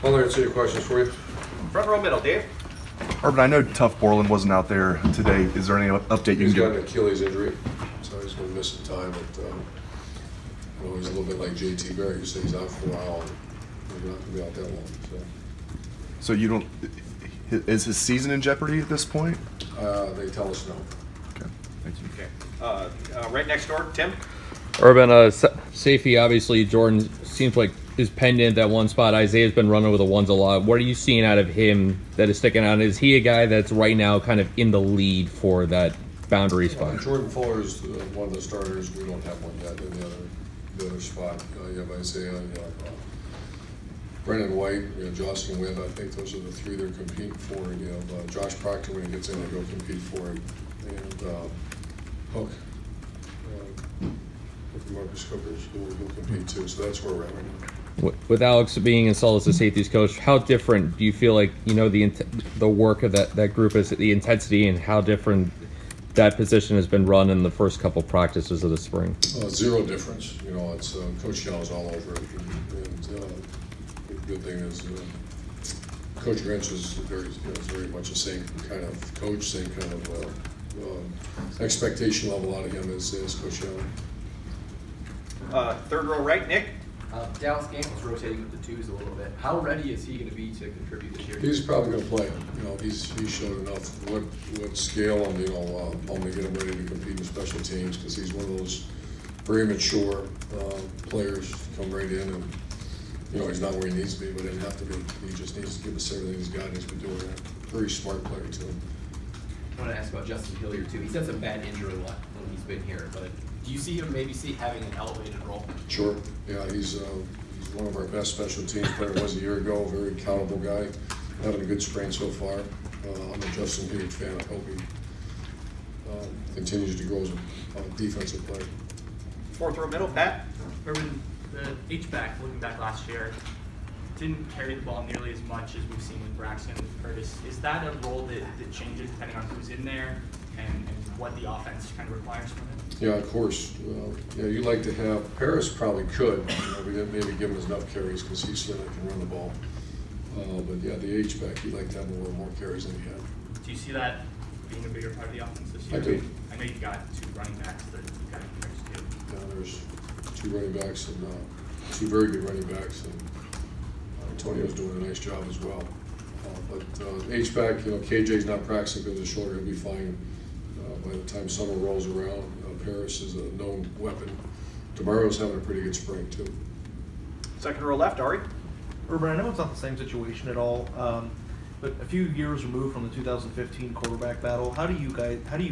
I'll answer your questions for you. Front row middle, Dave. Urban, I know Tough Borland wasn't out there today. Is there any update you can He's got give? an Achilles injury, so he's going to miss some time. But he's a little bit like JT Barrett. You say he's out for a while, and he's not going to be out that long. So you don't? Is his season in jeopardy at this point? They tell us no. Okay, thank you. Okay. Right next door, Tim. Urban, safety, obviously, Jordan seems like is penned in at that one spot. Isaiah's been running with the ones a lot. What are you seeing out of him that is sticking out? Is he a guy that's right now kind of in the lead for that boundary spot? Jordan Fuller is one of the starters. We don't have one yet in the other spot. You have Isaiah, you have Brennan White, you have Jocelyn Wind. I think those are the three they're competing for. And you have Josh Proctor when he gets in, they go compete for it. And Hook. Marcus Cookers will compete too, so that's where we're at right now. With Alex being installed as the safeties coach, how different do you feel like the work of that group is, the intensity, and how different that position has been run in the first couple practices of the spring? Zero difference. It's Coach Yell's all over it, and the good thing is Coach Grinch is very much the same kind of coach, same kind of expectation level out of him as Coach Yell. Third row right, Nick. Dallas Game was rotating with the twos a little bit. How ready is he going to be to contribute this year? He's probably going to play. He's showed enough what scale I'm going to get him ready to compete in special teams, because he's one of those very mature players. Come right in, and he's not where he needs to be, but he didn't have to be. He just needs to give us everything he's got, and he's been doing that. Very smart player too. I want to ask about Justin Hilliard too. He's had some bad injury luck when he's been here, but do you see him maybe having an elevated role? Sure. Yeah, he's one of our best special teams player. Was a year ago. Very accountable guy. Having a good spring so far. I'm a Justin Hilliard fan. I hope he continues to grow as a defensive player. Fourth row middle, Pat. Urban, the H-back, looking back last year, didn't carry the ball nearly as much as we've seen with Braxton and with Curtis. Is that a role that changes depending on who's in there and what the offense kind of requires from him? Yeah, of course. You'd like to have Paris probably could. We didn't maybe give him enough carries because he certainly can run the ball. But yeah, the H-back, you'd like to have a little more carries than he had. Do you see that being a bigger part of the offense this year? I do. I know you've got two running backs that you kind of fixed too. Yeah, there's two running backs and two very good running backs, and Antonio's doing a nice job as well. But H-back, KJ's not practicing because of his shoulder. He'll be fine by the time summer rolls around. Paris is a known weapon. Tomorrow's having a pretty good spring too. Second row left, Ari. Urban, I know it's not the same situation at all, but a few years removed from the 2015 quarterback battle, how do you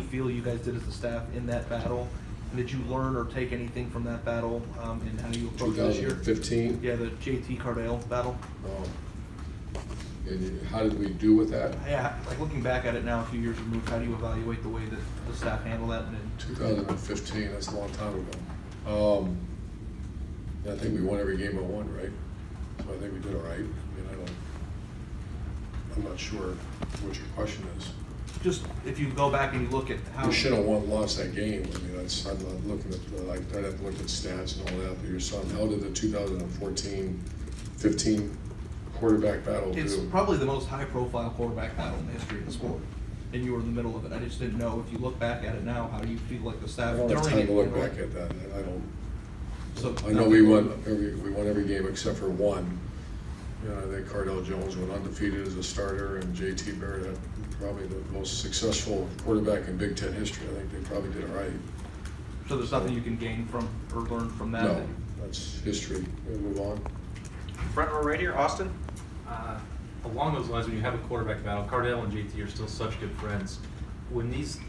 feel you guys did as a staff in that battle? And did you learn or take anything from that battle in how you approach this year? 2015? Yeah, the JT Cardale battle. And how did we do with that? Yeah, like looking back at it now, a few years removed, how do you evaluate the way that the staff handled that? 2015, that's a long time ago. I think we won every game but one, right? So I think we did all right. I'm not sure what your question is. Just if you go back and you look at how we should have lost that game. I'm not looking at I'd have to look at stats and all that. But your son, how did the 2014-15 quarterback battle do? It's probably the most high-profile quarterback battle in the history of the sport, and you were in the middle of it. I just didn't know if you look back at it now, how do you feel like the staff? I don't have time to look back at that. I don't. So I know we won every game except for one. I think Cardell Jones went undefeated as a starter, and JT Barrett had probably the most successful quarterback in Big Ten history. I think they probably did it right. So there's nothing you can gain from or learn from that? No, that's history. We'll move on. Front row right here, Austin. Along those lines, when you have a quarterback battle, Cardell and JT are still such good friends. When these,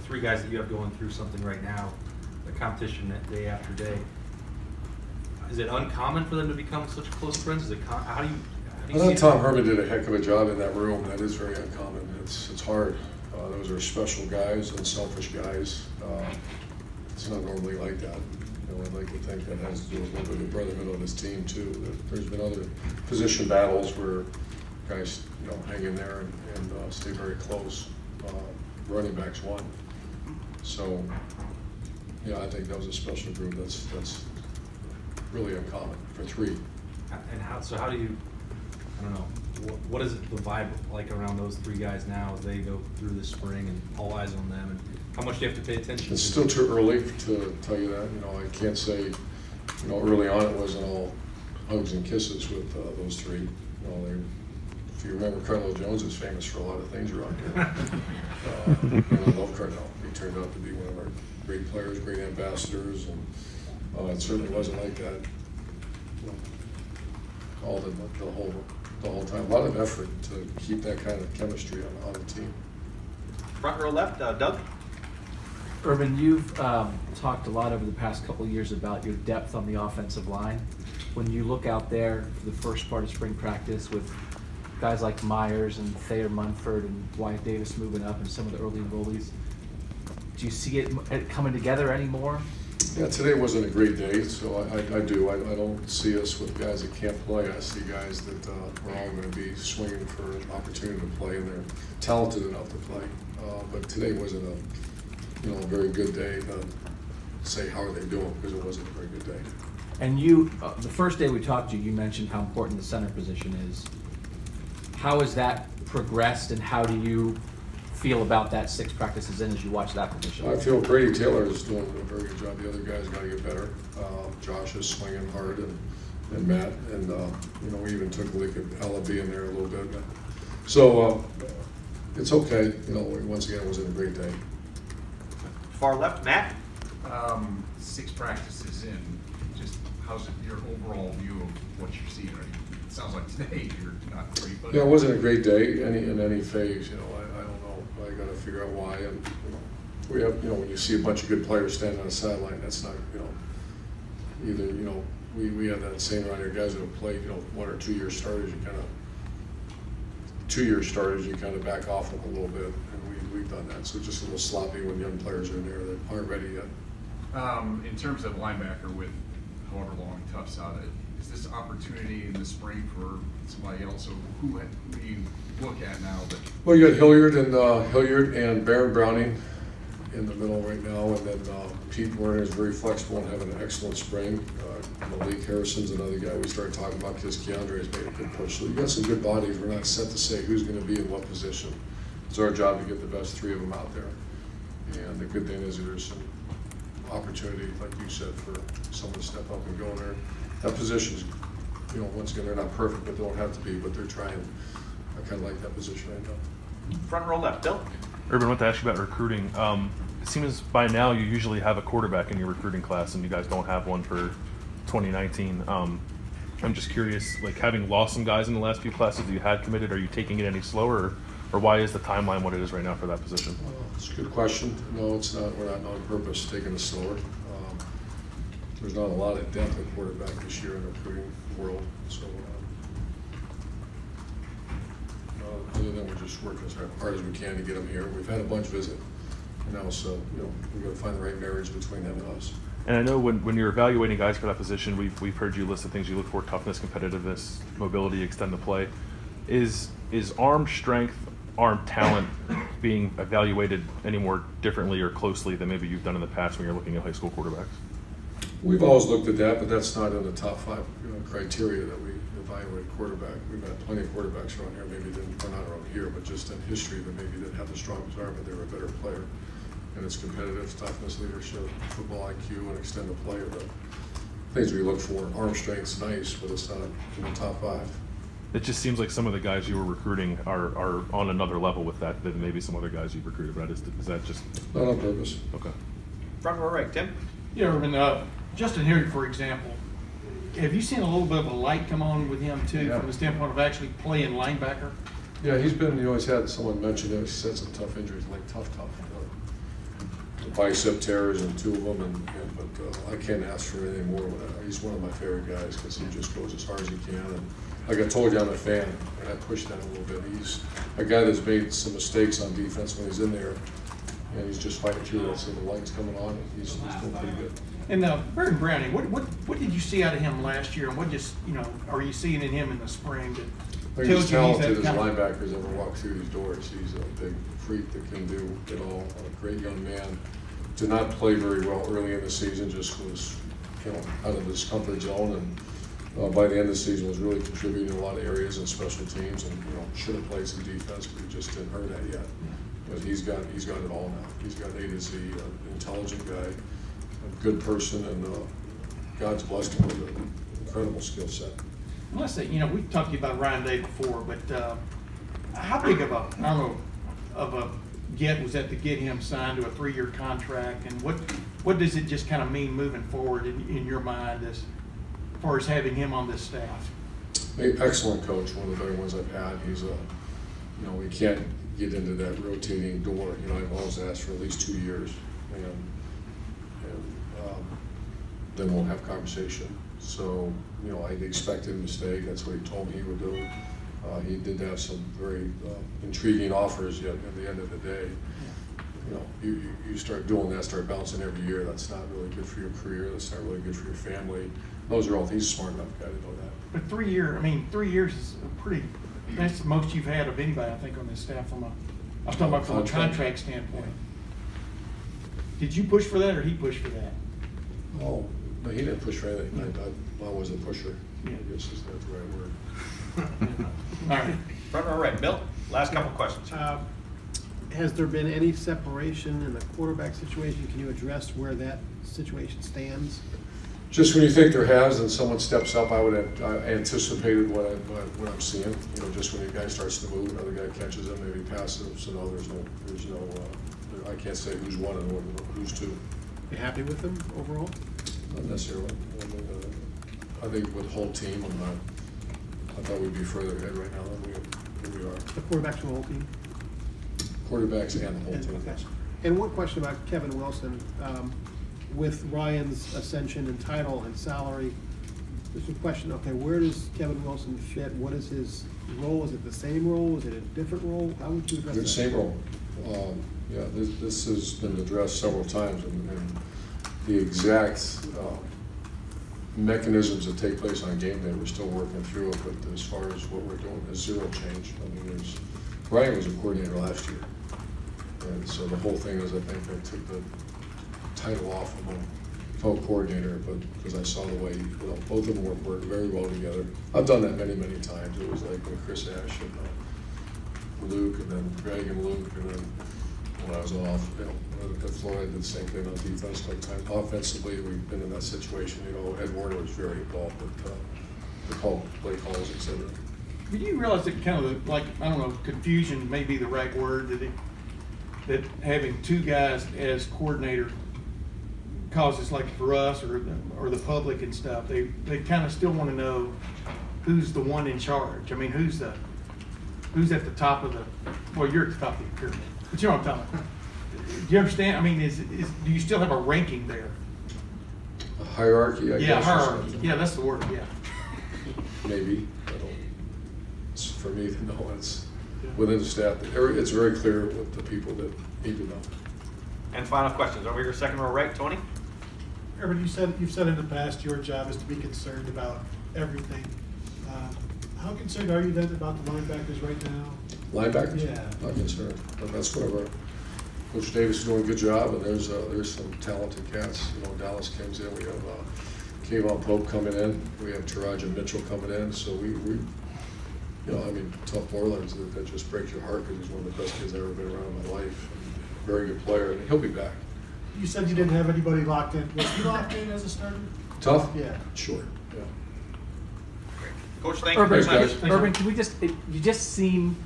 three guys that you have going through something right now, the competition day after day, is it uncommon for them to become such close friends? Is it how do you I thought Tom Herman did a heck of a job in that room. That is very uncommon. It's hard. Those are special guys, unselfish guys. It's not normally like that. I'd like to think that has to do with a little bit of brotherhood on this team too. There's been other position battles where guys, hang in there and stay very close. Running backs won. So, yeah, I think that was a special group. That's really uncommon for three. And how do you I don't know, what is the vibe like around those three guys now as they go through this spring and all eyes on them? And how much do you have to pay attention? It's still too early to tell you that. I can't say, early on it wasn't all hugs and kisses with those three. If you remember, Cardell Jones is famous for a lot of things around here. I love Cardell. He turned out to be one of our great players, great ambassadors, and it certainly wasn't like that all the whole time. A lot of effort to keep that kind of chemistry on the team. Front row left, Doug. Urban, you've talked a lot over the past couple of years about your depth on the offensive line. When you look out there for the first part of spring practice with guys like Myers and Thayer Munford and Wyatt Davis moving up and some of the early enrollees, do you see it coming together anymore? Yeah, today wasn't a great day, so I do. I don't see us with guys that can't play. I see guys that are all going to be swinging for an opportunity to play, and they're talented enough to play. But today wasn't a very good day to say how are they doing, because it wasn't a very good day. And you, the first day we talked to you, you mentioned how important the center position is. How has that progressed, and how do you feel about that 6 practices in as you watch that position? I feel Brady Taylor is doing a very good job. The other guys got to get better. Josh is swinging hard, and Matt, and we even took a look at Alabi in there a little bit. So it's okay. Once again, it wasn't a great day. Far left, Matt. 6 practices in, just how's your overall view of what you're seeing? Right? It sounds like today you're not great, but yeah, it wasn't a great day in any phase. I don't know. I got to figure out why. And we have, when you see a bunch of good players standing on the sideline, that's not, either, we have that saying around here, guys that have played, 1 or 2 year starters, you kind of 2-year starters, you kind of back off them a little bit, and we've done that. So just a little sloppy when young players are in there that aren't ready yet. In terms of linebacker, with however long Tufts out, is this opportunity in the spring for somebody else? Or who do you look at now? Well, you got Hilliard and Baron Browning in the middle right now, and then Pete Werner is very flexible and having an excellent spring. Malik Harrison's another guy we started talking about because Keandre has made a good push. So you got some good bodies. We're not set to say who's going to be in what position. It's our job to get the best 3 of them out there. And the good thing is there's some opportunity, like you said, for someone to step up and go in there. That position is, once again, they're not perfect, but they don't have to be, but they're trying. I kind of like that position right now. Front row left, Bill. Urban, I want to ask you about recruiting. It seems by now you usually have a quarterback in your recruiting class, and you guys don't have one for 2019. I'm just curious, like, having lost some guys in the last few classes that you had committed, are you taking it any slower, or why is the timeline what it is right now for that position? It's a good question. No, it's not. We're not on purpose taking it slower. There's not a lot of depth at quarterback this year in the recruiting world, so other than we're just working as hard as we can to get them here. We've had a bunch visit, so we've got to find the right marriage between them and us. And I know when you're evaluating guys for that position, we've heard you list the things you look for: toughness, competitiveness, mobility, extend the play. Is arm strength, arm talent being evaluated any more differently or closely than maybe you've done in the past when you're looking at high school quarterbacks? We've always looked at that, but that's not in the top 5 criteria that we evaluate quarterback. We've had plenty of quarterbacks around here, maybe didn't turn out around here, but just in history that maybe didn't have the strongest arm, but they were a better player. And it's competitive, toughness, leadership, football IQ, and extend the play are the things we look for. Arm strength's nice, but it's not in the top 5. It just seems like some of the guys you were recruiting are on another level with that than maybe some other guys you've recruited, right? Is that just... Not on purpose. Okay. Front row right, Tim. Yeah, Urban, Justin Hilliard, for example, have you seen a little bit of a light come on with him too, from the standpoint of actually playing linebacker? Yeah, he's been, he's had someone mention it, he's had some tough injuries, like tough. The bicep tears and 2 of them, but I can't ask for anything more. He's one of my favorite guys because he just goes as hard as he can. And like I told you, I'm a fan, and I push that a little bit. He's a guy that's made some mistakes on defense when he's in there, and he's just fighting through it. So the light's coming on, and he's doing pretty good. And Baron Browning, what did you see out of him last year, and what are you seeing in him in the spring that He's talented as linebackers ever walk through these doors. He's a big freak that can do it all. A great young man. Did not play very well early in the season, just was out of his comfort zone, by the end of the season was really contributing in a lot of areas in special teams, and should have played some defense, but he just didn't earn that yet. But he's got it all now. He's got A to Z, an intelligent guy, a good person, and God's blessed him with an incredible skill set. Well, let's say, we've talked to you about Ryan Day before, but how big of a, I don't know, of a get was that to get him signed to a 3-year contract, and what does it just kind of mean moving forward in your mind as far as having him on this staff? Excellent coach, one of the better ones I've had. He's we can't get into that rotating door. I've always asked for at least 2 years, and then we'll have conversation. So, I expected him to stay. That's what he told me he would do. He did have some very intriguing offers, yet at the end of the day, you start doing that, start bouncing every year. That's not really good for your career. That's not really good for your family. Those are all, he's a smart enough guy to know that. But 3 years is a pretty, that's the most you've had of anybody, I think, on this staff I'm talking about from a contract standpoint. Did you push for that, or he pushed for that? Oh, no, he didn't push for anything. I was a pusher. Yeah. I guess is that the right word. All right. Front row right. Bill, last couple questions. Has there been any separation in the quarterback situation? Can you address where that situation stands? Just when you think there has, and someone steps up, I anticipated what I'm seeing. Just when a guy starts to move, another guy catches him, maybe passes him. So no, there's no. I can't say who's one and who's two. You happy with him overall? Not necessarily. I think with the whole team, I thought we'd be further ahead right now than we are. The quarterbacks from the whole team? Quarterbacks and the whole team. Okay. And one question about Kevin Wilson. With Ryan's ascension in title and salary, there's a question, okay, where does Kevin Wilson fit? What is his role? Is it the same role? Is it a different role? How would you address that? The same role. Yeah, this has been addressed several times, and the exact mechanisms that take place on game day, we're still working through it, but as far as what we're doing, there's zero change. Ryan was a coordinator last year, and so the whole thing is, I think, I took the title off of him, co-coordinator, but because I saw the way both of them work very well together. I've done that many times. It was like when Chris Ash and Luke, and then Greg and Luke, and then when I was off, at Florida, I did the same thing on defense sometimes. Offensively, we've been in that situation. Ed Warner was very involved with the play calls, etc. Did you realize that kind of I don't know, confusion may be the right word, that having two guys as coordinator causes, like for us or the public and stuff, they kind of still want to know who's the one in charge. I mean, who's at the top of well, you're at the top of the pyramid, but you know what I'm talking about. Do you understand? I mean, do you still have a ranking there? A hierarchy, I guess. Yeah, hierarchy. Yeah, that's the word. Yeah. Maybe. It's for me to know. It's within the staff. It's very clear with the people that need to know. And final questions over here, second row right, Tony. Urban, you've said in the past your job is to be concerned about everything. How concerned are you then about the linebackers right now? Linebackers? Yeah. Not concerned. But that's whatever. Coach Davis is doing a good job, and there's some talented cats. Dallas comes in. We have Kayvon Pope coming in. We have Taraja Mitchell coming in. So we Tough Moreland, that just breaks your heart because he's one of the best kids I've ever been around in my life. Very good player, and he'll be back. You said you didn't have anybody locked in. Was he locked in as a starter? Tough? Yeah. Sure. Yeah. Coach, thank you very much. Urban, can we you just seem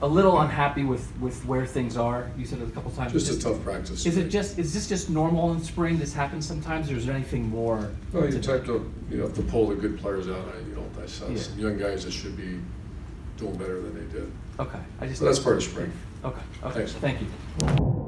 a little unhappy with where things are. You said it a couple times. Just a tough practice. Is this just normal in spring? This happens sometimes, or is there anything more? Well, you have to pull the good players out. I saw some young guys that should be doing better than they did. Okay. So that's part of spring. Okay. Thanks. Thank you.